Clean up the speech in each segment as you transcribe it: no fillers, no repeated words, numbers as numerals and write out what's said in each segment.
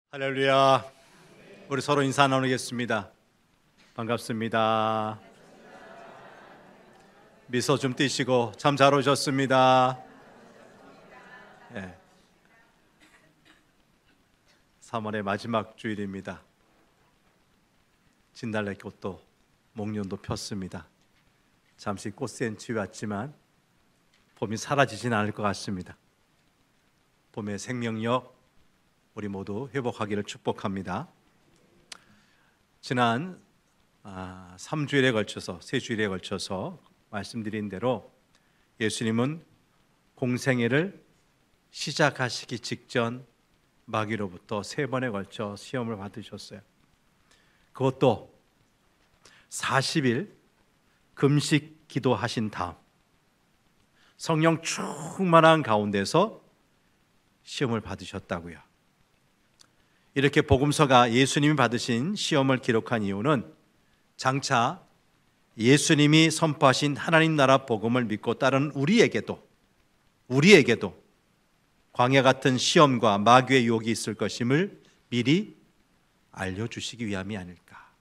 할렐루야. 우리 서로 인사 나누겠습니다. 반갑습니다. 미소 좀 띄시고 참 잘 오셨습니다. 3월의 마지막 주일입니다. 진달래꽃도 목련도 폈습니다. 잠시 꽃센치 왔지만 봄이 사라지진 않을 것 같습니다. 봄의 생명력 우리 모두 회복하기를 축복합니다. 지난 3주일에 걸쳐서 3주일에 걸쳐서 말씀드린 대로 예수님은 공생애를 시작하시기 직전 마귀로부터 3번에 걸쳐 시험을 받으셨어요. 그것도 40일 금식 기도하신 다음 성령 충만한 가운데서 시험을 받으셨다고요. 이렇게 복음서가 예수님이 받으신 시험을 기록한 이유는 장차 예수님이 선포하신 하나님 나라 복음을 믿고 따르는 우리에게도 광야 같은 시험과 마귀의 유혹이 있을 것임을 미리 알려주시기 위함이 아닐까.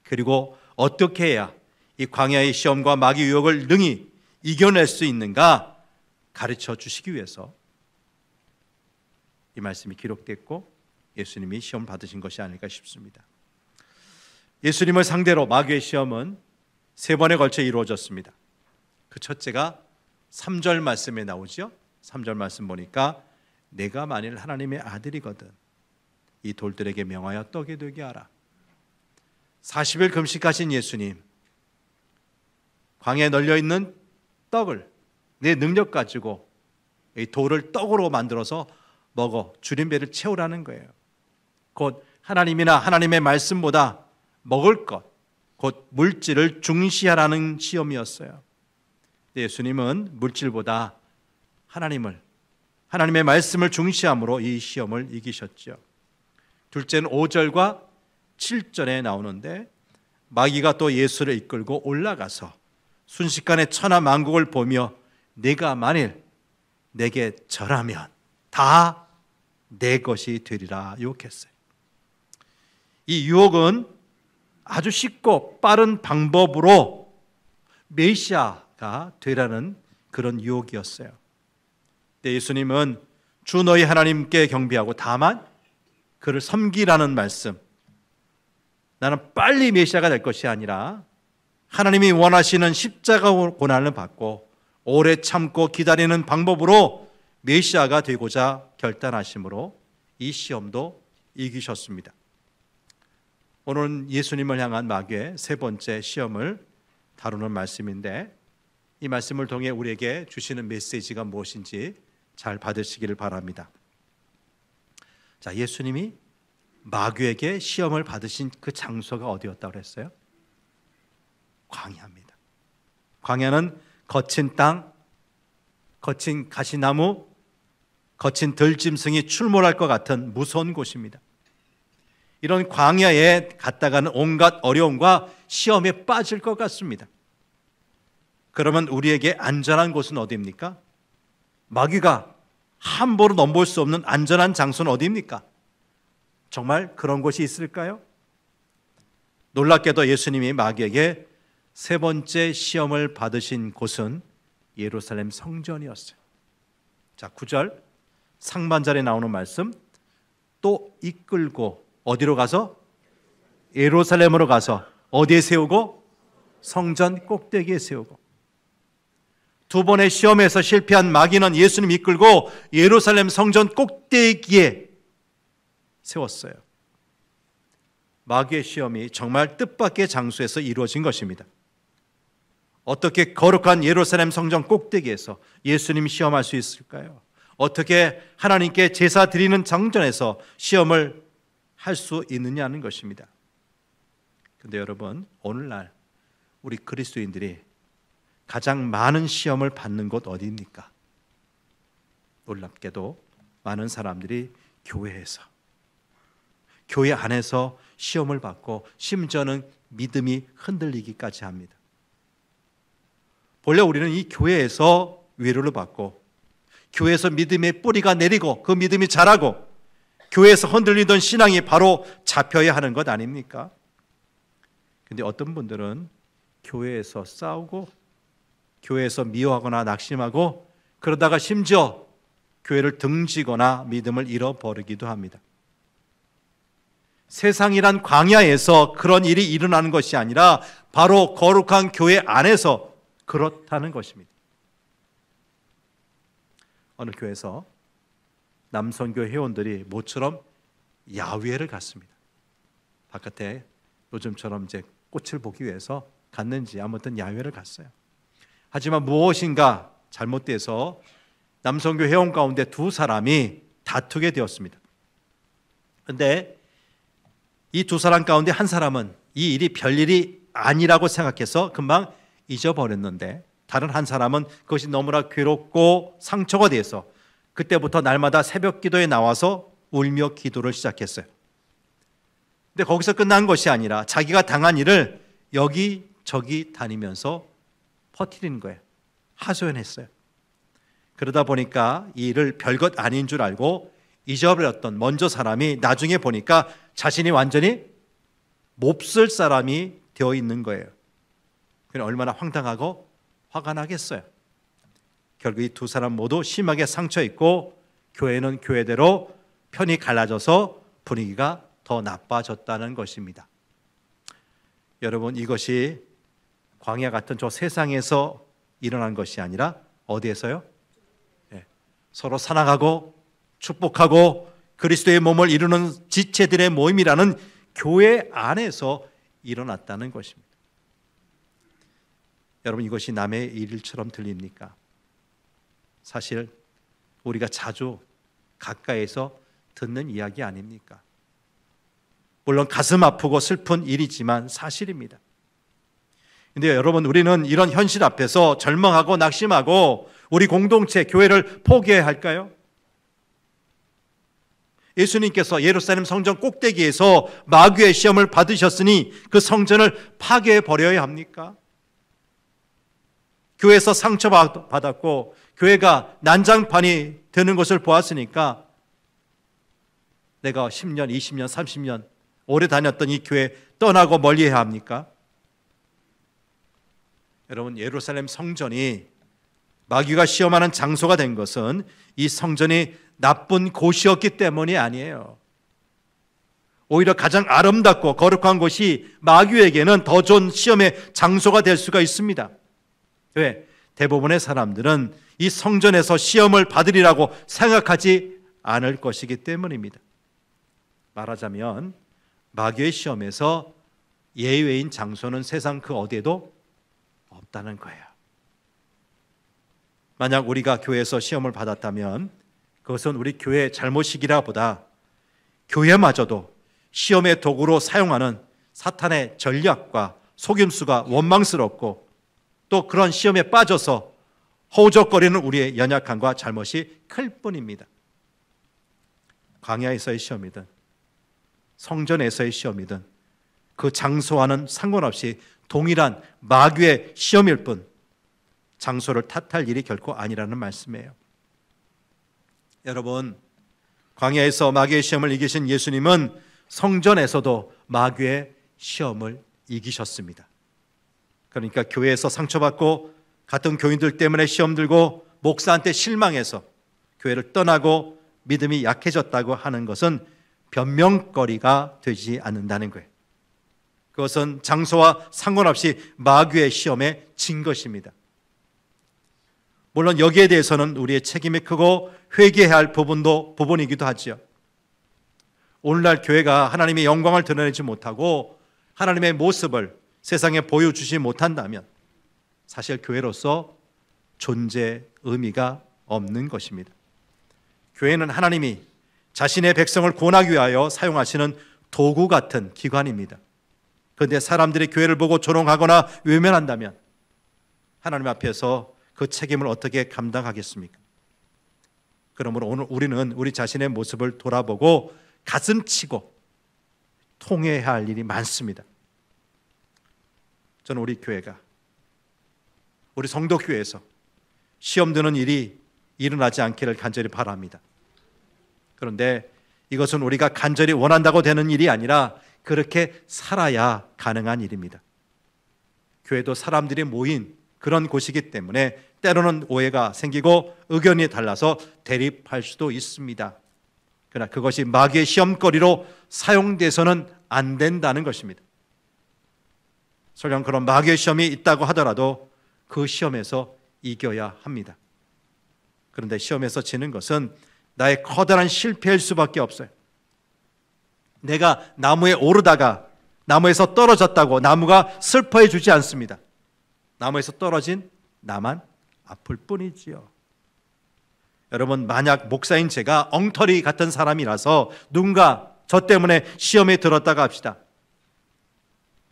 그리고 어떻게 해야 이 광야의 시험과 마귀 유혹을 능히 이겨낼 수 있는가 가르쳐 주시기 위해서 이 말씀이 기록됐고 예수님이 시험 받으신 것이 아닐까 싶습니다. 예수님을 상대로 마귀의 시험은 3번에 걸쳐 이루어졌습니다. 그 첫째가 3절 말씀에 나오죠. 3절 말씀 보니까 내가 만일 하나님의 아들이거든 이 돌들에게 명하여 떡이 되게 하라. 40일 금식하신 예수님, 광야에 널려있는 떡을 내 능력 가지고 이 돌을 떡으로 만들어서 먹어 줄인 배를 채우라는 거예요. 곧 하나님이나 하나님의 말씀보다 먹을 것, 곧 물질을 중시하라는 시험이었어요. 예수님은 물질보다 하나님의 말씀을 중시함으로 이 시험을 이기셨죠. 둘째는 5절과 7절에 나오는데 마귀가 또 예수를 이끌고 올라가서 순식간에 천하 만국을 보며 내가 만일 내게 절하면 다 내 것이 되리라 유혹했어요. 이 유혹은 아주 쉽고 빠른 방법으로 메시아가 되라는 그런 유혹이었어요. 예수님은 주 너희 하나님께 경배하고 다만 그를 섬기라는 말씀, 나는 빨리 메시아가 될 것이 아니라 하나님이 원하시는 십자가 고난을 받고 오래 참고 기다리는 방법으로 메시아가 되고자 결단하심으로 이 시험도 이기셨습니다. 오늘은 예수님을 향한 마귀의 3번째 시험을 다루는 말씀인데 이 말씀을 통해 우리에게 주시는 메시지가 무엇인지 잘 받으시기를 바랍니다. 자, 예수님이 마귀에게 시험을 받으신 그 장소가 어디였다고 그랬어요? 광야입니다. 광야는 거친 땅, 거친 가시나무, 거친 들짐승이 출몰할 것 같은 무서운 곳입니다. 이런 광야에 갔다가는 온갖 어려움과 시험에 빠질 것 같습니다. 그러면 우리에게 안전한 곳은 어디입니까? 마귀가 함부로 넘볼 수 없는 안전한 장소는 어디입니까? 정말 그런 곳이 있을까요? 놀랍게도 예수님이 마귀에게 3번째 시험을 받으신 곳은 예루살렘 성전이었어요. 자, 9절 상반절에 나오는 말씀, 또 이끌고 어디로 가서? 예루살렘으로 가서 어디에 세우고? 성전 꼭대기에 세우고. 2번의 시험에서 실패한 마귀는 예수님 이끌고 예루살렘 성전 꼭대기에 세웠어요. 마귀의 시험이 정말 뜻밖의 장소에서 이루어진 것입니다. 어떻게 거룩한 예루살렘 성전 꼭대기에서 예수님이 시험할 수 있을까요? 어떻게 하나님께 제사 드리는 장전에서 시험을 할 수 있느냐는 것입니다. 그런데 여러분, 오늘날 우리 그리스도인들이 가장 많은 시험을 받는 곳 어디입니까? 놀랍게도 많은 사람들이 교회에서, 교회 안에서 시험을 받고 심지어는 믿음이 흔들리기까지 합니다. 본래 우리는 이 교회에서 위로를 받고 교회에서 믿음의 뿌리가 내리고 그 믿음이 자라고 교회에서 흔들리던 신앙이 바로 잡혀야 하는 것 아닙니까? 근데 어떤 분들은 교회에서 싸우고 교회에서 미워하거나 낙심하고 그러다가 심지어 교회를 등지거나 믿음을 잃어버리기도 합니다. 세상이란 광야에서 그런 일이 일어나는 것이 아니라 바로 거룩한 교회 안에서 그렇다는 것입니다. 어느 교회에서 남선교 회원들이 모처럼 야외를 갔습니다. 바깥에 요즘처럼 이제 꽃을 보기 위해서 갔는지 아무튼 야외를 갔어요. 하지만 무엇인가 잘못돼서 남선교 회원 가운데 두 사람이 다투게 되었습니다. 그런데 이 두 사람 가운데 한 사람은 이 일이 별일이 아니라고 생각해서 금방 잊어버렸는데 다른 한 사람은 그것이 너무나 괴롭고 상처가 돼서 그때부터 날마다 새벽 기도에 나와서 울며 기도를 시작했어요. 근데 거기서 끝난 것이 아니라 자기가 당한 일을 여기저기 다니면서 퍼뜨리는 거예요. 하소연했어요. 그러다 보니까 이 일을 별것 아닌 줄 알고 잊어버렸던 먼저 사람이 나중에 보니까 자신이 완전히 몹쓸 사람이 되어 있는 거예요. 그는 얼마나 황당하고 화가 나겠어요. 결국 이 두 사람 모두 심하게 상처 있고 교회는 교회대로 편이 갈라져서 분위기가 더 나빠졌다는 것입니다. 여러분, 이것이 광야 같은 저 세상에서 일어난 것이 아니라 어디에서요? 서로 사랑하고 축복하고 그리스도의 몸을 이루는 지체들의 모임이라는 교회 안에서 일어났다는 것입니다. 여러분, 이것이 남의 일처럼 들립니까? 사실 우리가 자주 가까이서 듣는 이야기 아닙니까? 물론 가슴 아프고 슬픈 일이지만 사실입니다. 그런데 여러분, 우리는 이런 현실 앞에서 절망하고 낙심하고 우리 공동체, 교회를 포기해야 할까요? 예수님께서 예루살렘 성전 꼭대기에서 마귀의 시험을 받으셨으니 그 성전을 파괴해 버려야 합니까? 교회에서 상처받았고 교회가 난장판이 되는 것을 보았으니까 내가 10년, 20년, 30년 오래 다녔던 이 교회 떠나고 멀리해야 합니까? 여러분, 예루살렘 성전이 마귀가 시험하는 장소가 된 것은 이 성전이 나쁜 곳이었기 때문이 아니에요. 오히려 가장 아름답고 거룩한 곳이 마귀에게는 더 좋은 시험의 장소가 될 수가 있습니다. 왜? 대부분의 사람들은 이 성전에서 시험을 받으리라고 생각하지 않을 것이기 때문입니다. 말하자면 마귀의 시험에서 예외인 장소는 세상 그 어디에도 없다는 거예요. 만약 우리가 교회에서 시험을 받았다면 그것은 우리 교회의 잘못이기라 보다 교회마저도 시험의 도구로 사용하는 사탄의 전략과 속임수가 원망스럽고 또 그런 시험에 빠져서 허우적거리는 우리의 연약함과 잘못이 클 뿐입니다. 광야에서의 시험이든 성전에서의 시험이든 그 장소와는 상관없이 동일한 마귀의 시험일 뿐 장소를 탓할 일이 결코 아니라는 말씀이에요. 여러분, 광야에서 마귀의 시험을 이기신 예수님은 성전에서도 마귀의 시험을 이기셨습니다. 그러니까 교회에서 상처받고 같은 교인들 때문에 시험 들고 목사한테 실망해서 교회를 떠나고 믿음이 약해졌다고 하는 것은 변명거리가 되지 않는다는 거예요. 그것은 장소와 상관없이 마귀의 시험에 진 것입니다. 물론 여기에 대해서는 우리의 책임이 크고 회개해야 할 부분이기도 하죠. 오늘날 교회가 하나님의 영광을 드러내지 못하고 하나님의 모습을 세상에 보여주지 못한다면 사실 교회로서 존재 의미가 없는 것입니다. 교회는 하나님이 자신의 백성을 구원하기 위하여 사용하시는 도구 같은 기관입니다. 그런데 사람들이 교회를 보고 조롱하거나 외면한다면 하나님 앞에서 그 책임을 어떻게 감당하겠습니까? 그러므로 오늘 우리는 우리 자신의 모습을 돌아보고 가슴치고 통회해야 할 일이 많습니다. 저는 우리 교회가, 우리 성도교회에서 시험 드는 일이 일어나지 않기를 간절히 바랍니다. 그런데 이것은 우리가 간절히 원한다고 되는 일이 아니라 그렇게 살아야 가능한 일입니다. 교회도 사람들이 모인 그런 곳이기 때문에 때로는 오해가 생기고 의견이 달라서 대립할 수도 있습니다. 그러나 그것이 마귀의 시험거리로 사용돼서는 안 된다는 것입니다. 설령 그런 마귀의 시험이 있다고 하더라도 그 시험에서 이겨야 합니다. 그런데 시험에서 지는 것은 나의 커다란 실패일 수밖에 없어요. 내가 나무에 오르다가 나무에서 떨어졌다고 나무가 슬퍼해 주지 않습니다. 나무에서 떨어진 나만 아플 뿐이지요. 여러분, 만약 목사인 제가 엉터리 같은 사람이라서 누군가 저 때문에 시험에 들었다가 합시다.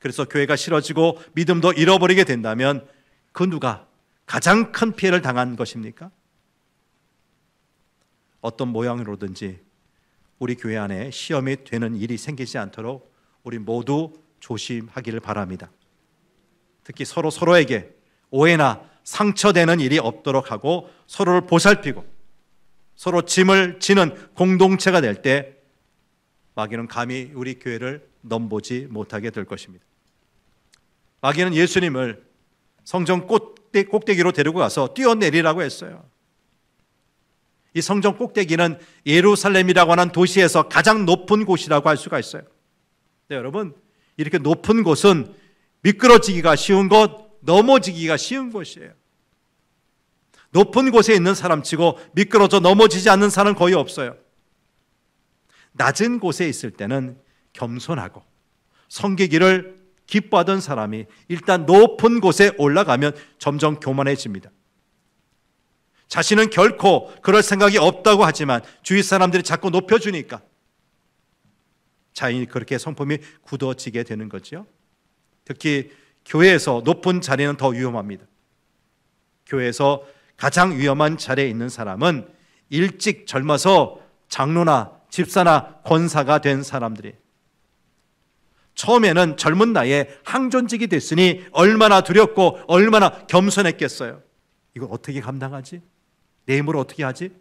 그래서 교회가 싫어지고 믿음도 잃어버리게 된다면 그 누가 가장 큰 피해를 당한 것입니까? 어떤 모양으로든지 우리 교회 안에 시험이 되는 일이 생기지 않도록 우리 모두 조심하기를 바랍니다. 특히 서로에게 오해나 상처되는 일이 없도록 하고 서로를 보살피고 서로 짐을 지는 공동체가 될 때 마귀는 감히 우리 교회를 넘보지 못하게 될 것입니다. 마귀는 예수님을 성전 꼭대기로 데리고 가서 뛰어내리라고 했어요. 이 성전 꼭대기는 예루살렘이라고 하는 도시에서 가장 높은 곳이라고 할 수가 있어요. 네, 여러분, 이렇게 높은 곳은 미끄러지기가 쉬운 곳, 넘어지기가 쉬운 곳이에요. 높은 곳에 있는 사람치고 미끄러져 넘어지지 않는 사람은 거의 없어요. 낮은 곳에 있을 때는 겸손하고 섬기기를 기뻐하던 사람이 일단 높은 곳에 올라가면 점점 교만해집니다. 자신은 결코 그럴 생각이 없다고 하지만 주위 사람들이 자꾸 높여주니까 자연히 그렇게 성품이 굳어지게 되는 거죠. 특히 교회에서 높은 자리는 더 위험합니다. 교회에서 가장 위험한 자리에 있는 사람은 일찍 젊어서 장로나 집사나 권사가 된 사람들이 처음에는 젊은 나이에 항존직이 됐으니 얼마나 두렵고 얼마나 겸손했겠어요. 이걸 어떻게 감당하지? 내 힘으로 어떻게 하지?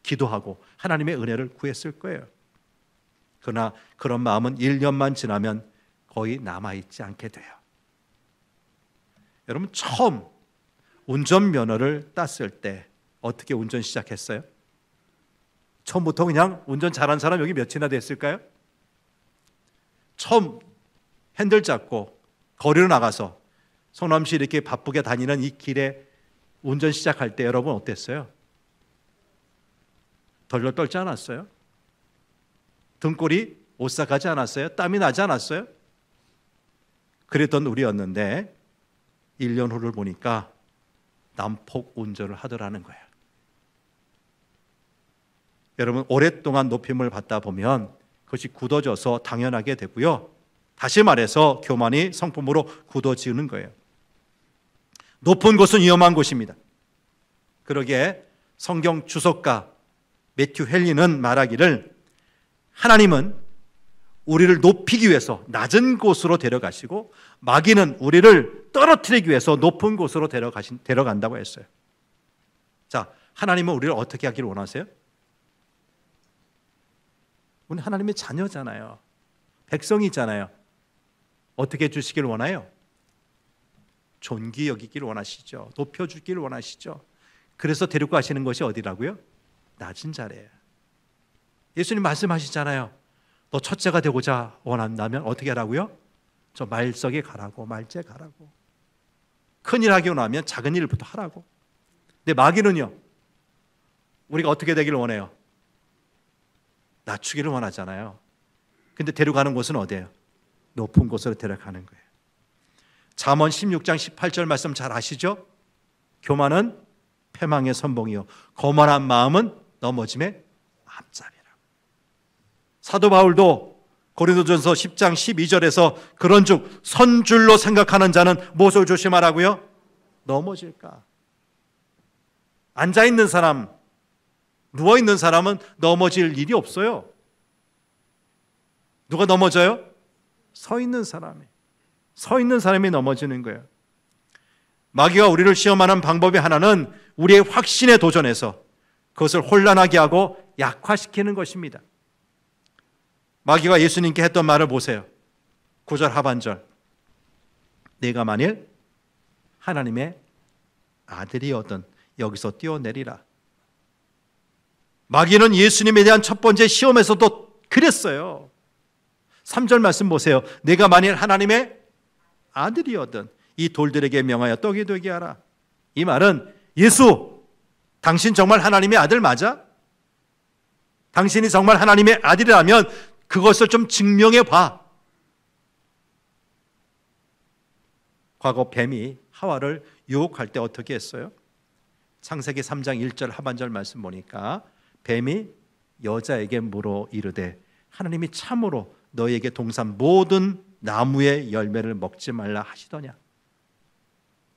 기도하고 하나님의 은혜를 구했을 거예요. 그러나 그런 마음은 1년만 지나면 거의 남아있지 않게 돼요. 여러분, 처음 운전면허를 땄을 때 어떻게 운전 시작했어요? 처음부터 그냥 운전 잘한 사람 여기 몇이나 됐을까요? 처음 핸들 잡고 거리로 나가서 성남시 이렇게 바쁘게 다니는 이 길에 운전 시작할 때 여러분 어땠어요? 덜덜 떨지 않았어요? 등골이 오싹하지 않았어요? 땀이 나지 않았어요? 그랬던 우리였는데 1년 후를 보니까 난폭 운전을 하더라는 거예요. 여러분, 오랫동안 높임을 받다 보면 그것이 굳어져서 당연하게 되고요. 다시 말해서 교만이 성품으로 굳어지는 거예요. 높은 곳은 위험한 곳입니다. 그러기에 성경 주석가 매튜 헨리는 말하기를 하나님은 우리를 높이기 위해서 낮은 곳으로 데려가시고 마귀는 우리를 떨어뜨리기 위해서 높은 곳으로 데려간다고 했어요. 자, 하나님은 우리를 어떻게 하기를 원하세요? 우리 하나님의 자녀잖아요. 백성이잖아요. 어떻게 해주시길 원해요? 존귀 여기기를 원하시죠. 높여주기를 원하시죠. 그래서 데리고 가시는 것이 어디라고요? 낮은 자리예요. 예수님 말씀하시잖아요. 너 첫째가 되고자 원한다면 어떻게 하라고요? 저 말석에 가라고, 말째 가라고. 큰일 하기 원하면 작은 일부터 하라고. 근데 마귀는요, 우리가 어떻게 되기를 원해요? 낮추기를 원하잖아요. 근데 데려가는 곳은 어디예요? 높은 곳으로 데려가는 거예요. 잠언 16장 18절 말씀 잘 아시죠? 교만은 패망의 선봉이요 거만한 마음은 넘어짐의 앞잡이라. 사도 바울도 고린도전서 10장 12절에서 그런즉 선줄로 생각하는 자는 무엇을 조심하라고요? 넘어질까. 앉아있는 사람, 누워있는 사람은 넘어질 일이 없어요. 누가 넘어져요? 서 있는 사람이. 서 있는 사람이 넘어지는 거예요. 마귀가 우리를 시험하는 방법의 하나는 우리의 확신에 도전해서 그것을 혼란하게 하고 약화시키는 것입니다. 마귀가 예수님께 했던 말을 보세요. 9절 하반절. 내가 만일 하나님의 아들이었던 여기서 뛰어내리라. 마귀는 예수님에 대한 첫 번째 시험에서도 그랬어요. 3절 말씀 보세요. 내가 만일 하나님의 아들이었던 이 돌들에게 명하여 떡이 되게 하라. 이 말은 예수, 당신 정말 하나님의 아들 맞아? 당신이 정말 하나님의 아들이라면 그것을 좀 증명해 봐. 과거 뱀이 하와를 유혹할 때 어떻게 했어요? 창세기 3장 1절 하반절 말씀 보니까 뱀이 여자에게 물어 이르되 하나님이 참으로 너희에게 동산 모든 나무의 열매를 먹지 말라 하시더냐?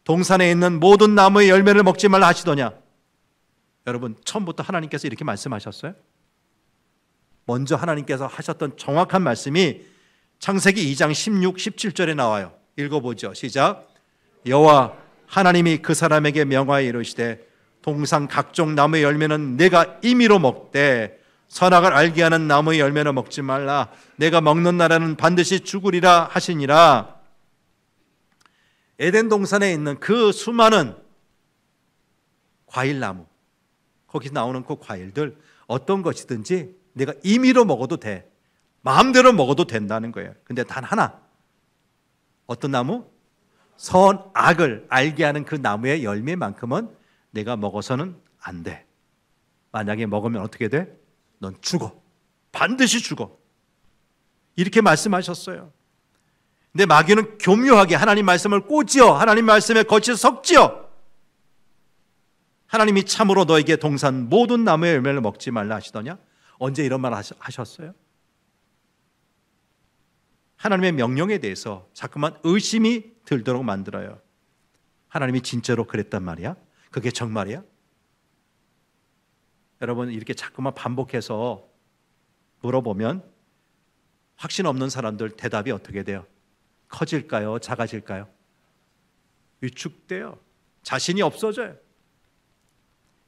동산에 있는 모든 나무의 열매를 먹지 말라 하시더냐? 여러분, 처음부터 하나님께서 이렇게 말씀하셨어요? 먼저 하나님께서 하셨던 정확한 말씀이 창세기 2장 16, 17절에 나와요. 읽어보죠. 시작. 여호와 하나님이 그 사람에게 명하여 이르시되 동산 각종 나무의 열매는 내가 임의로 먹되 선악을 알게 하는 나무의 열매는 먹지 말라. 내가 먹는 날에는 반드시 죽으리라 하시니라. 에덴 동산에 있는 그 수많은 과일나무, 거기서 나오는 그 과일들 어떤 것이든지 내가 임의로 먹어도 돼. 마음대로 먹어도 된다는 거예요. 근데 단 하나, 어떤 나무? 선악을 알게 하는 그 나무의 열매만큼은 내가 먹어서는 안 돼. 만약에 먹으면 어떻게 돼? 넌 죽어. 반드시 죽어. 이렇게 말씀하셨어요. 근데 마귀는 교묘하게 하나님 말씀을 꼬지어 하나님 말씀에 거쳐 섞지어 하나님이 참으로 너에게 동산 모든 나무의 열매를 먹지 말라 하시더냐? 언제 이런 말 하셨어요? 하나님의 명령에 대해서 자꾸만 의심이 들도록 만들어요. 하나님이 진짜로 그랬단 말이야? 그게 정말이야? 여러분, 이렇게 자꾸만 반복해서 물어보면 확신 없는 사람들 대답이 어떻게 돼요? 커질까요? 작아질까요? 위축돼요. 자신이 없어져요.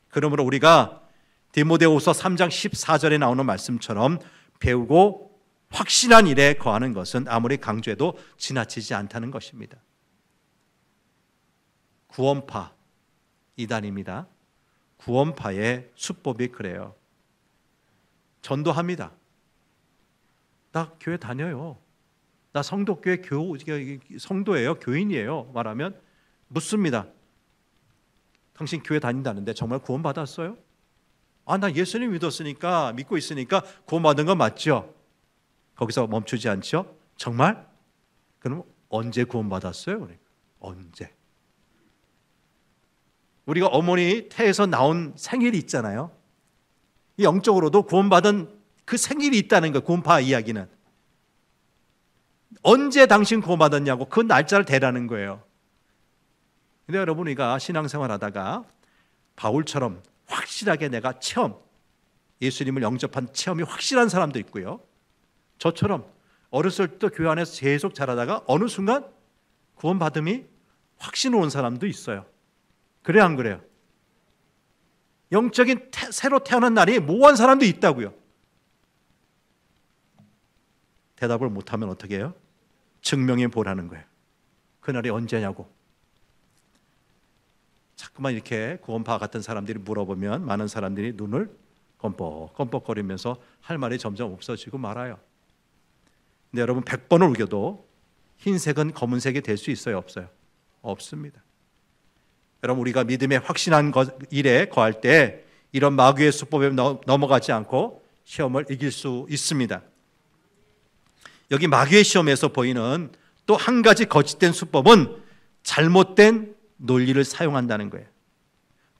그러므로 우리가 디모데후서 3장 14절에 나오는 말씀처럼 배우고 확신한 일에 거하는 것은 아무리 강조해도 지나치지 않다는 것입니다. 구원파 이단입니다. 구원파의 수법이 그래요. 전도합니다. 나 교회 다녀요. 나 성도교회 성도예요. 교인이에요. 말하면 묻습니다. 당신 교회 다닌다는데 정말 구원받았어요? 아, 나 예수님 믿었으니까, 믿고 있으니까 구원받은 거 맞죠? 거기서 멈추지 않죠? 정말? 그럼 언제 구원받았어요? 그러니까. 언제? 우리가 어머니 태에서 나온 생일이 있잖아요. 영적으로도 구원받은 그 생일이 있다는 거예요. 구원파 이야기는. 언제 당신 구원받았냐고 그 날짜를 대라는 거예요. 근데 여러분, 우리가 신앙생활 하다가 바울처럼 확실하게 내가 예수님을 영접한 체험이 확실한 사람도 있고요. 저처럼 어렸을 때 교회 안에서 계속 자라다가 어느 순간 구원받음이 확신 온 사람도 있어요. 그래요, 안 그래요? 영적인 새로 태어난 날이 모호한 사람도 있다고요. 대답을 못하면 어떻게 해요? 증명해 보라는 거예요. 그날이 언제냐고. 자꾸만 이렇게 구원파 같은 사람들이 물어보면 많은 사람들이 눈을 껌뻑껌뻑거리면서 할 말이 점점 없어지고 말아요. 근데 여러분, 100번을 우겨도 흰색은 검은색이 될 수 있어요? 없어요? 없습니다. 여러분, 우리가 믿음의 확신한 일에 거할 때 이런 마귀의 수법에 넘어가지 않고 시험을 이길 수 있습니다. 여기 마귀의 시험에서 보이는 또 한 가지 거짓된 수법은 잘못된 논리를 사용한다는 거예요.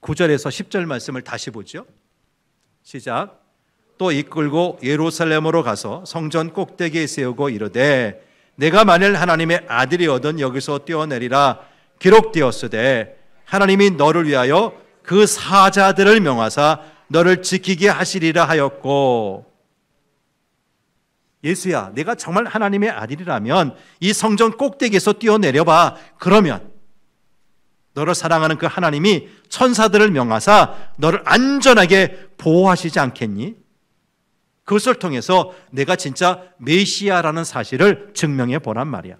9절에서 10절 말씀을 다시 보죠. 시작. 또 이끌고 예루살렘으로 가서 성전 꼭대기에 세우고 이르되 내가 만일 하나님의 아들이거든 여기서 뛰어내리라 기록되었으되 하나님이 너를 위하여 그 사자들을 명하사 너를 지키게 하시리라 하였고. 예수야, 내가 정말 하나님의 아들이라면 이 성전 꼭대기에서 뛰어내려봐. 그러면 너를 사랑하는 그 하나님이 천사들을 명하사 너를 안전하게 보호하시지 않겠니? 그것을 통해서 내가 진짜 메시아라는 사실을 증명해 보란 말이야.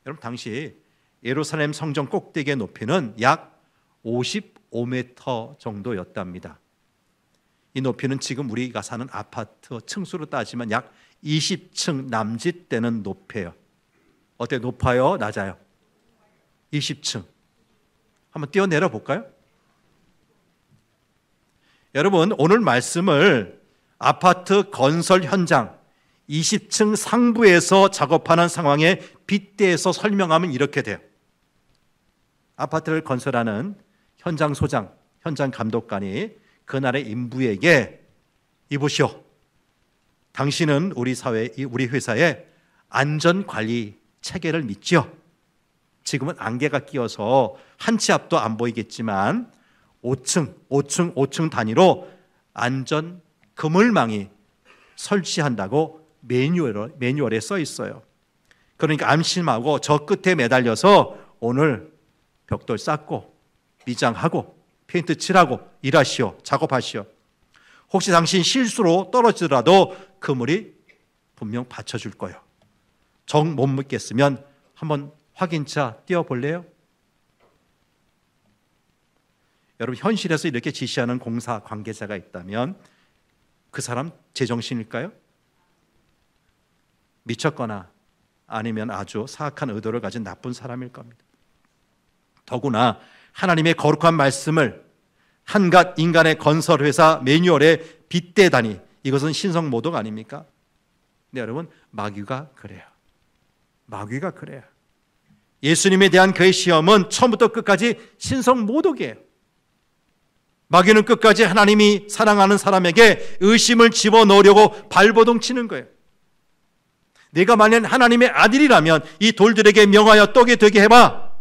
여러분, 당시 예루살렘 성전 꼭대기의 높이는 약 55m 정도였답니다. 이 높이는 지금 우리가 사는 아파트 층수로 따지면 약 20층 남짓 되는 높이에요. 어때, 높아요? 낮아요? 20층. 한번 뛰어내려 볼까요? 여러분, 오늘 말씀을 아파트 건설 현장 20층 상부에서 작업하는 상황에 빗대서 설명하면 이렇게 돼요. 아파트를 건설하는 현장 소장, 현장 감독관이 그날의 인부에게, 이보시오, 당신은 우리 사회, 우리 회사의 안전관리 체계를 믿지요? 지금은 안개가 끼어서 한 치 앞도 안 보이겠지만 5층 단위로 안전 그물망이 설치한다고 매뉴얼에 써 있어요. 그러니까 안심하고 저 끝에 매달려서 오늘 벽돌 쌓고 미장하고 페인트 칠하고 일하시오, 작업하시오. 혹시 당신 실수로 떨어지더라도 그물이 분명 받쳐줄 거예요. 정 못 믿겠으면 한번 확인차 띄워볼래요? 여러분, 현실에서 이렇게 지시하는 공사 관계자가 있다면 그 사람 제정신일까요? 미쳤거나 아니면 아주 사악한 의도를 가진 나쁜 사람일 겁니다. 더구나 하나님의 거룩한 말씀을 한갓 인간의 건설회사 매뉴얼에 빗대다니, 이것은 신성모독 아닙니까? 네, 여러분, 마귀가 그래요. 마귀가 그래요. 예수님에 대한 그의 시험은 처음부터 끝까지 신성모독이에요. 마귀는 끝까지 하나님이 사랑하는 사람에게 의심을 집어넣으려고 발버둥 치는 거예요. 내가 만약 하나님의 아들이라면 이 돌들에게 명하여 떡이 되게 해봐.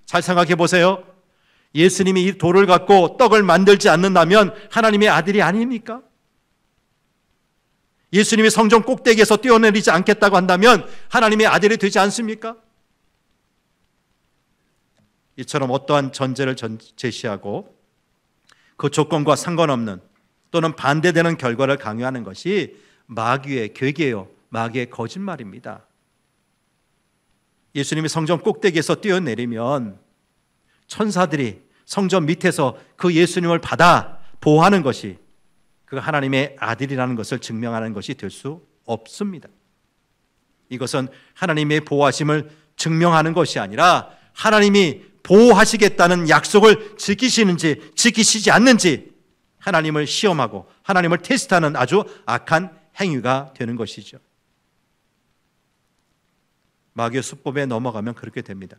잘 생각해 보세요. 예수님이 이 돌을 갖고 떡을 만들지 않는다면 하나님의 아들이 아닙니까? 예수님이 성전 꼭대기에서 뛰어내리지 않겠다고 한다면 하나님의 아들이 되지 않습니까? 이처럼 어떠한 전제를 제시하고 그 조건과 상관없는 또는 반대되는 결과를 강요하는 것이 마귀의 괴계요, 마귀의 거짓말입니다. 예수님이 성전 꼭대기에서 뛰어내리면 천사들이 성전 밑에서 그 예수님을 받아 보호하는 것이 그 하나님의 아들이라는 것을 증명하는 것이 될 수 없습니다. 이것은 하나님의 보호하심을 증명하는 것이 아니라 하나님이 보호하시겠다는 약속을 지키시는지 지키시지 않는지 하나님을 시험하고 하나님을 테스트하는 아주 악한 행위가 되는 것이죠. 마귀의 수법에 넘어가면 그렇게 됩니다.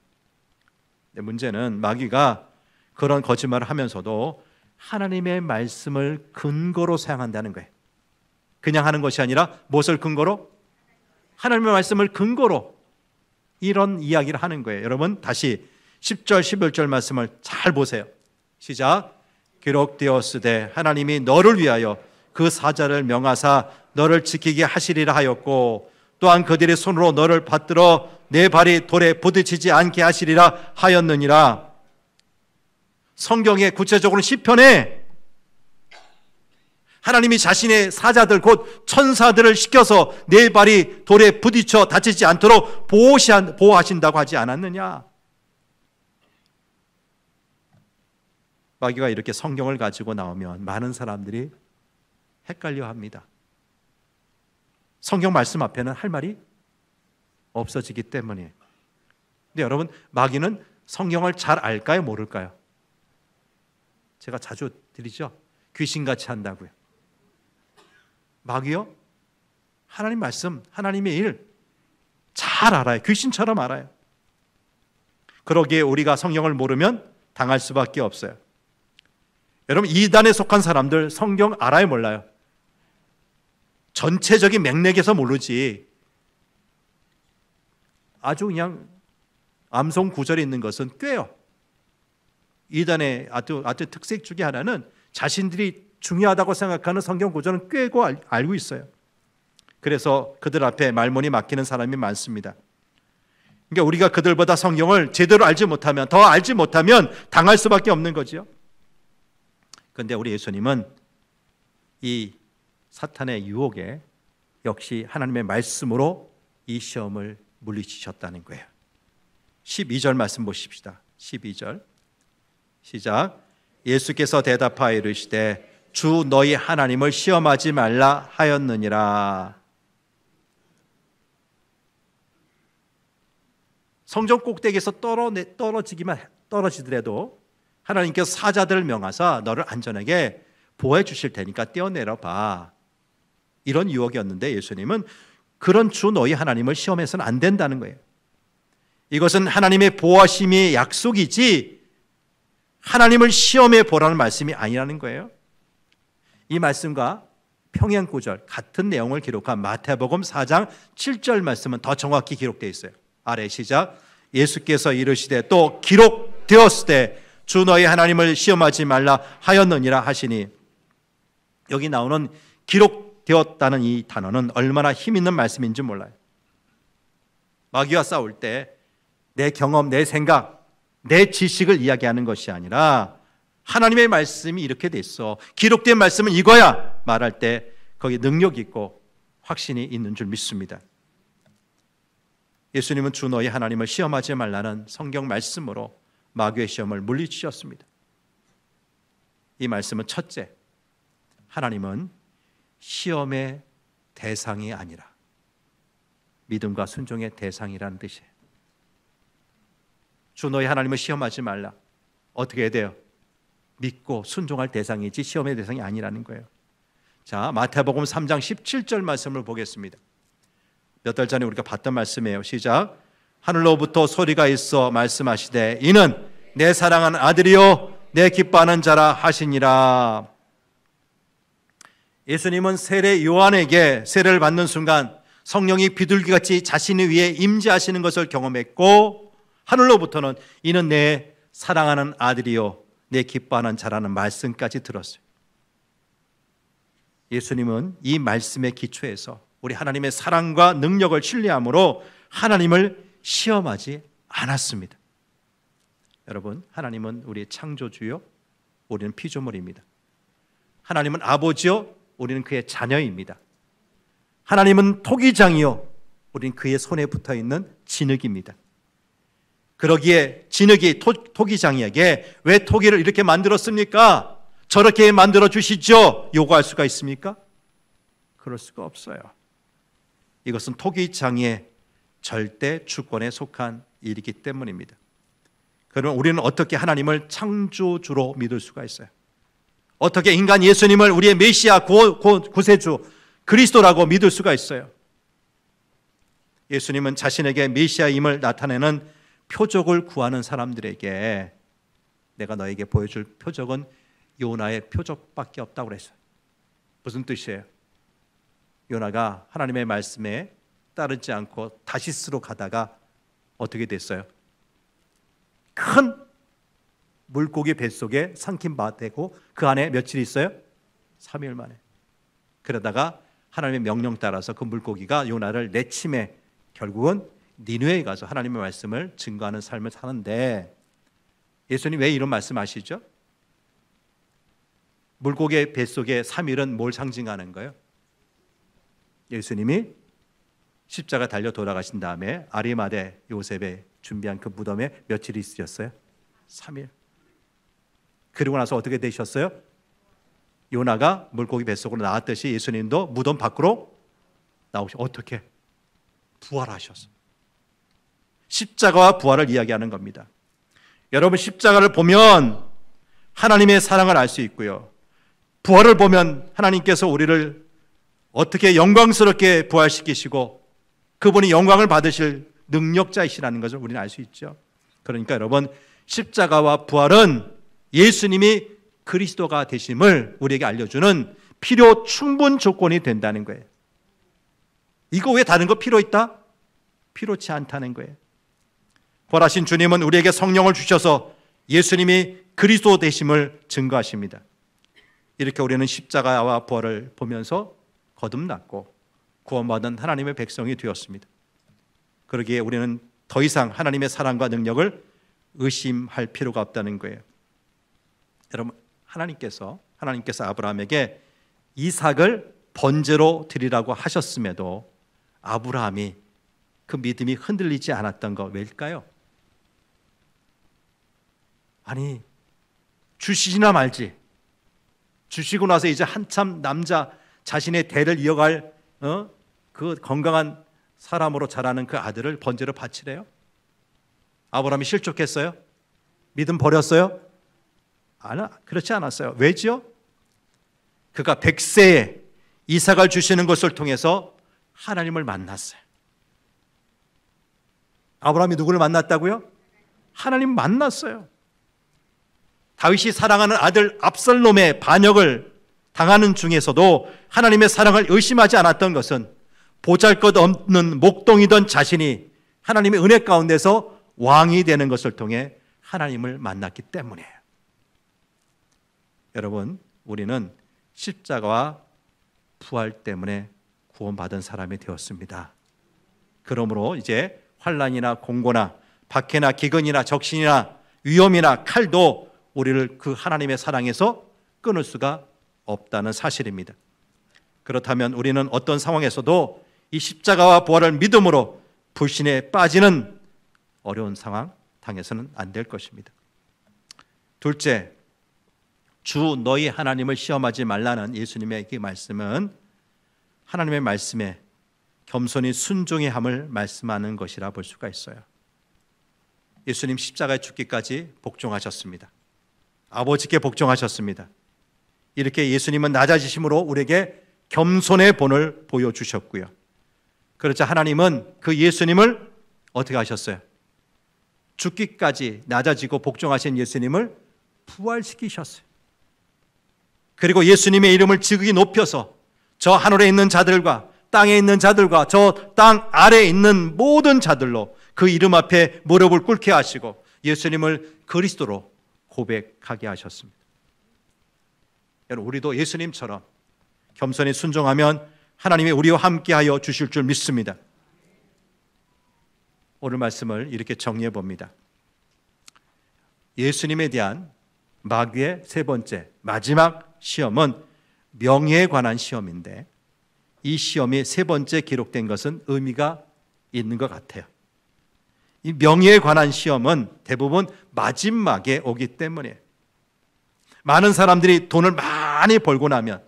문제는 마귀가 그런 거짓말을 하면서도 하나님의 말씀을 근거로 사용한다는 거예요. 그냥 하는 것이 아니라 무엇을 근거로? 하나님의 말씀을 근거로 이런 이야기를 하는 거예요. 여러분, 다시 10절 11절 말씀을 잘 보세요. 시작. 기록되었으되 하나님이 너를 위하여 그 사자를 명하사 너를 지키게 하시리라 하였고 또한 그들의 손으로 너를 받들어 내 발이 돌에 부딪히지 않게 하시리라 하였느니라. 성경에 구체적으로 시편에 하나님이 자신의 사자들 곧 천사들을 시켜서 내 발이 돌에 부딪혀 다치지 않도록 보호하신다고 하지 않았느냐? 마귀가 이렇게 성경을 가지고 나오면 많은 사람들이 헷갈려 합니다. 성경 말씀 앞에는 할 말이 없어지기 때문에. 근데 여러분, 마귀는 성경을 잘 알까요? 모를까요? 제가 자주 드리죠. 귀신같이 한다고요. 마귀요? 하나님 말씀, 하나님의 일 잘 알아요. 귀신처럼 알아요. 그러기에 우리가 성경을 모르면 당할 수밖에 없어요. 여러분, 이단에 속한 사람들 성경 알아요, 몰라요? 전체적인 맥락에서 모르지. 아주 그냥 암송 구절에 있는 것은 꿰요. 이단의 아주 특색 중에 하나는 자신들이 중요하다고 생각하는 성경 구절은 꿰고 알고 있어요. 그래서 그들 앞에 말문이 막히는 사람이 많습니다. 그러니까 우리가 그들보다 성경을 제대로 알지 못하면, 더 알지 못하면 당할 수밖에 없는 거죠. 그런데 우리 예수님은 이 사탄의 유혹에 역시 하나님의 말씀으로 이 시험을 물리치셨다는 거예요. 12절 말씀 보십시다. 12절 시작. 예수께서 대답하여 이르시되 주 너희 하나님을 시험하지 말라 하였느니라. 성전 꼭대기에서 떨어지더라도 하나님께서 사자들을 명하사 너를 안전하게 보호해 주실 테니까 뛰어내려 봐. 이런 유혹이었는데 예수님은 그런 주 너희 하나님을 시험해서는 안 된다는 거예요. 이것은 하나님의 보호하심의 약속이지 하나님을 시험해 보라는 말씀이 아니라는 거예요. 이 말씀과 평행구절 같은 내용을 기록한 마태복음 4장 7절 말씀은 더 정확히 기록되어 있어요. 아래 시작. 예수께서 이르시되 또 기록되었을 때 주 너희 하나님을 시험하지 말라 하였느니라 하시니, 여기 나오는 기록되었다는 이 단어는 얼마나 힘 있는 말씀인지 몰라요. 마귀와 싸울 때 내 경험, 내 생각, 내 지식을 이야기하는 것이 아니라 하나님의 말씀이 이렇게 됐어, 기록된 말씀은 이거야 말할 때 거기에 능력이 있고 확신이 있는 줄 믿습니다. 예수님은 주 너희 하나님을 시험하지 말라는 성경 말씀으로 마귀의 시험을 물리치셨습니다. 이 말씀은 첫째, 하나님은 시험의 대상이 아니라 믿음과 순종의 대상이라는 뜻이에요. 주 너희 하나님을 시험하지 말라. 어떻게 해야 돼요? 믿고 순종할 대상이지 시험의 대상이 아니라는 거예요. 자, 마태복음 3장 17절 말씀을 보겠습니다. 몇 달 전에 우리가 봤던 말씀이에요. 시작. 하늘로부터 소리가 있어 말씀하시되 이는 내 사랑하는 아들이요 내 기뻐하는 자라 하시니라. 예수님은 세례 요한에게 세례를 받는 순간 성령이 비둘기같이 자신의 위에 임재하시는 것을 경험했고, 하늘로부터는 이는 내 사랑하는 아들이요 내 기뻐하는 자라는 말씀까지 들었어요. 예수님은 이 말씀의 기초에서 우리 하나님의 사랑과 능력을 신뢰함으로 하나님을 시험하지 않았습니다. 여러분, 하나님은 우리의 창조주요, 우리는 피조물입니다. 하나님은 아버지요, 우리는 그의 자녀입니다. 하나님은 토기장이요, 우리는 그의 손에 붙어있는 진흙입니다. 그러기에 진흙이 토기장이에게 왜 토기를 이렇게 만들었습니까? 저렇게 만들어 주시죠 요구할 수가 있습니까? 그럴 수가 없어요. 이것은 토기장의 절대 주권에 속한 일이기 때문입니다. 그러면 우리는 어떻게 하나님을 창조주로 믿을 수가 있어요? 어떻게 인간 예수님을 우리의 메시아 구세주 그리스도라고 믿을 수가 있어요? 예수님은 자신에게 메시아임을 나타내는 표적을 구하는 사람들에게 내가 너에게 보여줄 표적은 요나의 표적밖에 없다고 그랬어요. 무슨 뜻이에요? 요나가 하나님의 말씀에 따르지 않고 다시스로 가다가 어떻게 됐어요? 큰 물고기 뱃속에 삼킴되고 그 안에 며칠 있어요? 3일 만에. 그러다가 하나님의 명령 따라서 그 물고기가 요나를 내침해 결국은 니느웨에 가서 하나님의 말씀을 증거하는 삶을 사는데, 예수님 왜 이런 말씀하시죠? 물고기의 뱃속에 3일은 뭘 상징하는 거예요? 예수님이 십자가 달려 돌아가신 다음에 아리마대 요셉의 준비한 그 무덤에 며칠 있으셨어요? 3일. 그리고 나서 어떻게 되셨어요? 요나가 물고기 뱃속으로 나왔듯이 예수님도 무덤 밖으로 어떻게? 부활하셨어요. 십자가와 부활을 이야기하는 겁니다. 여러분, 십자가를 보면 하나님의 사랑을 알 수 있고요, 부활을 보면 하나님께서 우리를 어떻게 영광스럽게 부활시키시고 그분이 영광을 받으실 능력자이시라는 것을 우리는 알 수 있죠. 그러니까 여러분, 십자가와 부활은 예수님이 그리스도가 되심을 우리에게 알려주는 필요 충분 조건이 된다는 거예요. 이거 왜 다른 거 필요 있다? 필요치 않다는 거예요. 부활하신 주님은 우리에게 성령을 주셔서 예수님이 그리스도 되심을 증거하십니다. 이렇게 우리는 십자가와 부활을 보면서 거듭났고 구원받은 하나님의 백성이 되었습니다. 그러기에 우리는 더 이상 하나님의 사랑과 능력을 의심할 필요가 없다는 거예요. 여러분, 하나님께서 아브라함에게 이삭을 번제로 드리라고 하셨음에도 아브라함이 그 믿음이 흔들리지 않았던 거 왜일까요? 아니, 주시지나 말지. 주시고 나서 이제 한참 남자 자신의 대를 이어갈 그 건강한 사람으로 자라는 그 아들을 번제로 바치래요? 아브라함이 실족했어요? 믿음 버렸어요? 그렇지 않았어요. 왜지요? 그가 100세에 이삭을 주시는 것을 통해서 하나님을 만났어요. 아브라함이 누구를 만났다고요? 하나님 만났어요. 다윗이 사랑하는 아들 압살롬의 반역을 당하는 중에서도 하나님의 사랑을 의심하지 않았던 것은 보잘것없는 목동이던 자신이 하나님의 은혜 가운데서 왕이 되는 것을 통해 하나님을 만났기 때문이에요. 여러분, 우리는 십자가와 부활 때문에 구원받은 사람이 되었습니다. 그러므로 이제 환난이나 공고나 박해나 기근이나 적신이나 위험이나 칼도 우리를 그 하나님의 사랑에서 끊을 수가 없다는 사실입니다. 그렇다면 우리는 어떤 상황에서도 이 십자가와 부활을 믿음으로 불신에 빠지는 어려운 상황 당해서는 안 될 것입니다. 둘째, 주 너희 하나님을 시험하지 말라는 예수님의 그 말씀은 하나님의 말씀에 겸손히 순종의 함을 말씀하는 것이라 볼 수가 있어요. 예수님 십자가에 죽기까지 복종하셨습니다. 아버지께 복종하셨습니다. 이렇게 예수님은 낮아지심으로 우리에게 겸손의 본을 보여주셨고요. 그렇자 하나님은 그 예수님을 어떻게 하셨어요? 죽기까지 낮아지고 복종하신 예수님을 부활시키셨어요. 그리고 예수님의 이름을 지극히 높여서 저 하늘에 있는 자들과 땅에 있는 자들과 저 땅 아래에 있는 모든 자들로 그 이름 앞에 무릎을 꿇게 하시고 예수님을 그리스도로 고백하게 하셨습니다. 여러분, 우리도 예수님처럼 겸손히 순종하면 하나님이 우리와 함께하여 주실 줄 믿습니다. 오늘 말씀을 이렇게 정리해 봅니다. 예수님에 대한 마귀의 세 번째 마지막 시험은 명예에 관한 시험인데 이 시험이 세 번째 기록된 것은 의미가 있는 것 같아요. 이 명예에 관한 시험은 대부분 마지막에 오기 때문에 많은 사람들이 돈을 많이 벌고 나면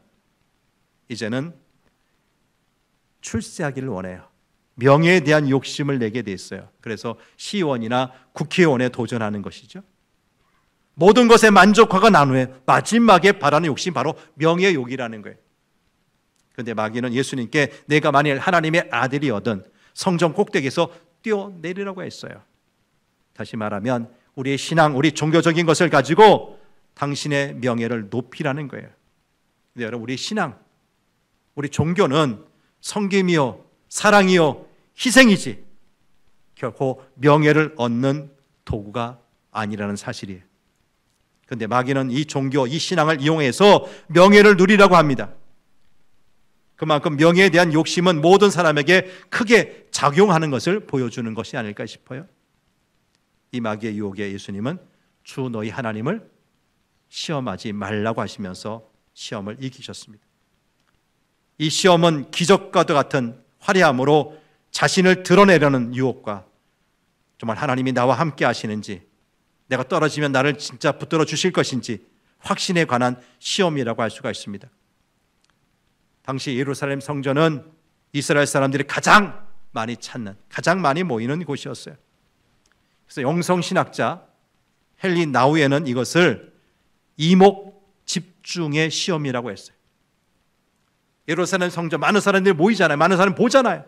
이제는 출세하기를 원해요. 명예에 대한 욕심을 내게 돼 있어요. 그래서 시의원이나 국회의원에 도전하는 것이죠. 모든 것에 만족화가 난 후에 마지막에 바라는 욕심이 바로 명예의 욕이라는 거예요. 그런데 마귀는 예수님께 내가 만일 하나님의 아들이거든 성전 꼭대기에서 뛰어내리라고 했어요. 다시 말하면 우리의 신앙, 우리 종교적인 것을 가지고 당신의 명예를 높이라는 거예요. 근데 여러분, 우리 신앙, 우리 종교는 섬김이요 사랑이요 희생이지 결코 명예를 얻는 도구가 아니라는 사실이에요. 그런데 마귀는 이 종교, 이 신앙을 이용해서 명예를 누리라고 합니다. 그만큼 명예에 대한 욕심은 모든 사람에게 크게 작용하는 것을 보여주는 것이 아닐까 싶어요. 이 마귀의 유혹에 예수님은 주 너희 하나님을 시험하지 말라고 하시면서 시험을 이기셨습니다. 이 시험은 기적과도 같은 화려함으로 자신을 드러내려는 유혹과 정말 하나님이 나와 함께 하시는지 내가 떨어지면 나를 진짜 붙들어 주실 것인지 확신에 관한 시험이라고 할 수가 있습니다. 당시 예루살렘 성전은 이스라엘 사람들이 가장 많이 찾는, 가장 많이 모이는 곳이었어요. 그래서 영성신학자 헨리 나우에는 이것을 이목 집중의 시험이라고 했어요. 예루살렘 성전 많은 사람들이 모이잖아요. 많은 사람이 보잖아요.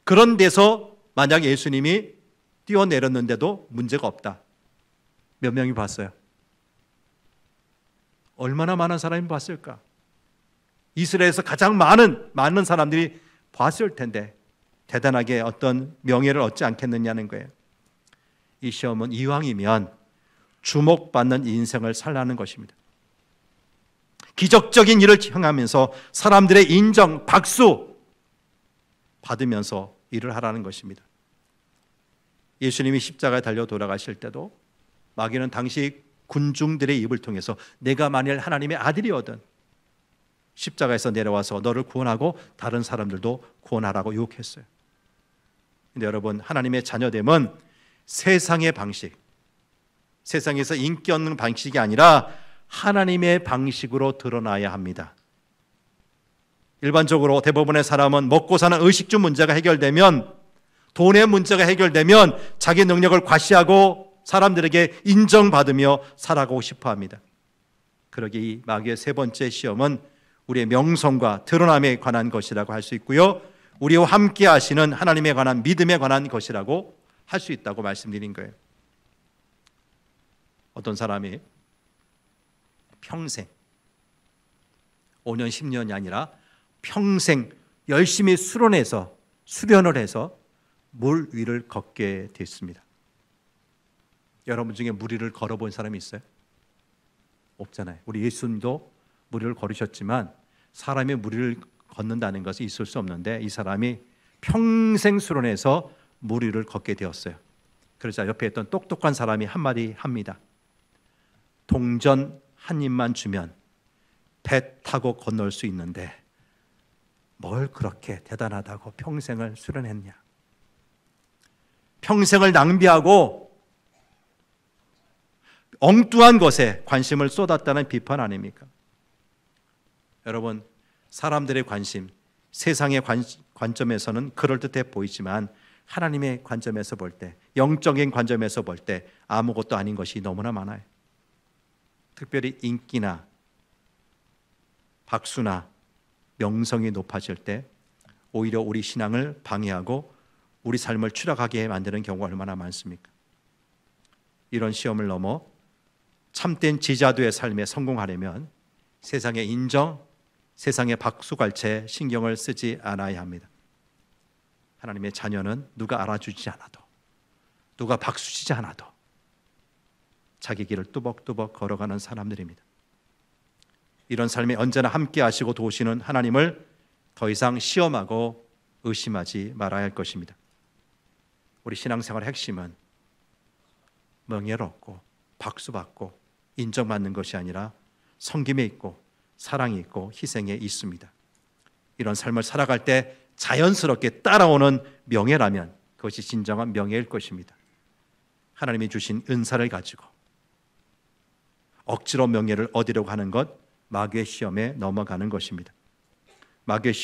그런 데서 만약 예수님이 뛰어내렸는데도 문제가 없다. 몇 명이 봤어요? 얼마나 많은 사람이 봤을까? 이스라엘에서 가장 많은 사람들이 봤을 텐데 대단하게 어떤 명예를 얻지 않겠느냐는 거예요. 이 시험은 이왕이면 주목받는 인생을 살라는 것입니다. 기적적인 일을 행하면서 사람들의 인정, 박수 받으면서 일을 하라는 것입니다. 예수님이 십자가에 달려 돌아가실 때도 마귀는 당시 군중들의 입을 통해서 내가 만일 하나님의 아들이거든 십자가에서 내려와서 너를 구원하고 다른 사람들도 구원하라고 유혹했어요. 근데 여러분, 하나님의 자녀됨은 세상의 방식, 세상에서 인기 얻는 방식이 아니라 하나님의 방식으로 드러나야 합니다. 일반적으로 대부분의 사람은 먹고 사는 의식주 문제가 해결되면, 돈의 문제가 해결되면 자기 능력을 과시하고 사람들에게 인정받으며 살아가고 싶어 합니다. 그러기에 이 마귀의 세 번째 시험은 우리의 명성과 드러남에 관한 것이라고 할 수 있고요, 우리와 함께 하시는 하나님에 관한 믿음에 관한 것이라고 할 수 있다고 말씀드린 거예요. 어떤 사람이 평생 5년 10년이 아니라 평생 열심히 수련을 해서 물 위를 걷게 됐습니다. 여러분 중에 물 위를 걸어본 사람이 있어요? 없잖아요. 우리 예수님도 물 위를 걸으셨지만 사람이 물 위를 걷는다는 것은 있을 수 없는데, 이 사람이 평생 수련해서 물 위를 걷게 되었어요. 그러자 옆에 있던 똑똑한 사람이 한마디 합니다. 동전 한 입만 주면 배 타고 건널 수 있는데 뭘 그렇게 대단하다고 평생을 수련했냐. 평생을 낭비하고 엉뚱한 것에 관심을 쏟았다는 비판 아닙니까? 여러분, 사람들의 관심, 세상의 관점에서는 그럴듯해 보이지만 하나님의 관점에서 볼 때, 영적인 관점에서 볼 때 아무것도 아닌 것이 너무나 많아요. 특별히 인기나 박수나 명성이 높아질 때 오히려 우리 신앙을 방해하고 우리 삶을 추락하게 만드는 경우가 얼마나 많습니까? 이런 시험을 넘어 참된 지자도의 삶에 성공하려면 세상의 인정, 세상의 박수갈채에 신경을 쓰지 않아야 합니다. 하나님의 자녀는 누가 알아주지 않아도, 누가 박수치지 않아도 자기 길을 뚜벅뚜벅 걸어가는 사람들입니다. 이런 삶에 언제나 함께 하시고 도우시는 하나님을 더 이상 시험하고 의심하지 말아야 할 것입니다. 우리 신앙생활의 핵심은 명예를 얻고 박수받고 인정받는 것이 아니라 섬김에 있고 사랑이 있고 희생에 있습니다. 이런 삶을 살아갈 때 자연스럽게 따라오는 명예라면 그것이 진정한 명예일 것입니다. 하나님이 주신 은사를 가지고 억지로 명예를 얻으려고 하는 것, 마귀의 시험에 넘어가는 것입니다. 마귀의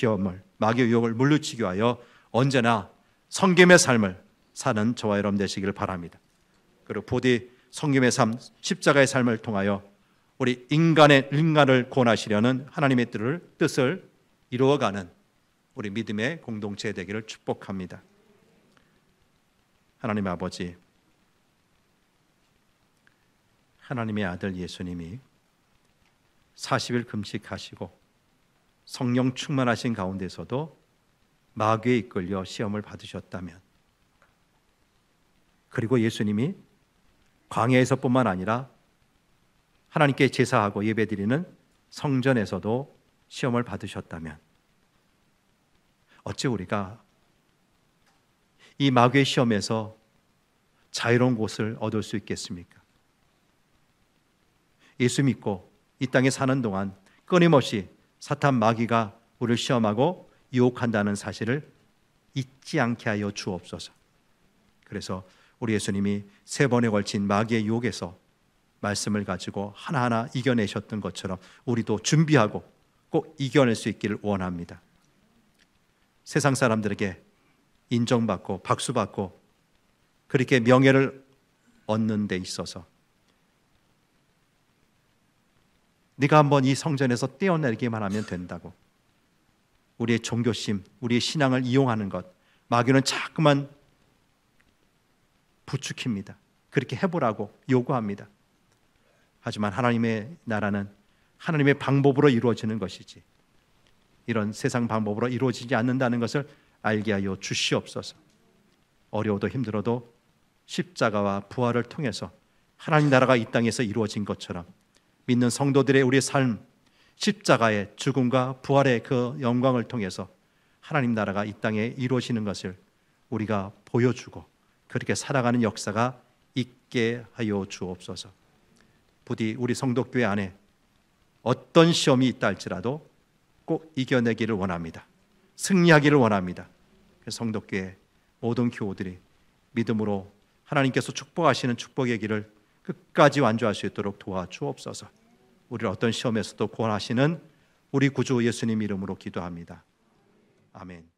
유혹을 물리치기 위하여 언제나 섬김의 삶을 사는 저와 여러분 되시기를 바랍니다. 그리고 부디 섬김의 삶, 십자가의 삶을 통하여 우리 인간을 구원하시려는 하나님의 뜻을 이루어가는 우리 믿음의 공동체 되기를 축복합니다. 하나님의 아버지, 하나님의 아들 예수님이 40일 금식하시고 성령 충만하신 가운데서도 마귀에 이끌려 시험을 받으셨다면, 그리고 예수님이 광야에서뿐만 아니라 하나님께 제사하고 예배드리는 성전에서도 시험을 받으셨다면 어찌 우리가 이 마귀의 시험에서 자유로운 곳을 얻을 수 있겠습니까? 예수 믿고 이 땅에 사는 동안 끊임없이 사탄 마귀가 우리를 시험하고 유혹한다는 사실을 잊지 않게 하여 주옵소서. 그래서 우리 예수님이 3번에 걸친 마귀의 유혹에서 말씀을 가지고 하나하나 이겨내셨던 것처럼 우리도 준비하고 꼭 이겨낼 수 있기를 원합니다. 세상 사람들에게 인정받고 박수받고 그렇게 명예를 얻는 데 있어서 네가 한번 이 성전에서 떼어내기만 하면 된다고 우리의 종교심, 우리의 신앙을 이용하는 것, 마귀는 자꾸만 부추깁니다. 그렇게 해보라고 요구합니다. 하지만 하나님의 나라는 하나님의 방법으로 이루어지는 것이지 이런 세상 방법으로 이루어지지 않는다는 것을 알게 하여 주시옵소서. 어려워도 힘들어도 십자가와 부활을 통해서 하나님 나라가 이 땅에서 이루어진 것처럼 믿는 성도들의 우리의 삶, 십자가의 죽음과 부활의 그 영광을 통해서 하나님 나라가 이 땅에 이루어지는 것을 우리가 보여주고 그렇게 살아가는 역사가 있게 하여 주옵소서. 부디 우리 성도교회 안에 어떤 시험이 있다 할지라도 꼭 이겨내기를 원합니다. 승리하기를 원합니다. 성덕교회 모든 교우들이 믿음으로 하나님께서 축복하시는 축복의 길을 끝까지 완주할 수 있도록 도와주옵소서. 우리를 어떤 시험에서도 구원하시는 우리 구주 예수님 이름으로 기도합니다. 아멘.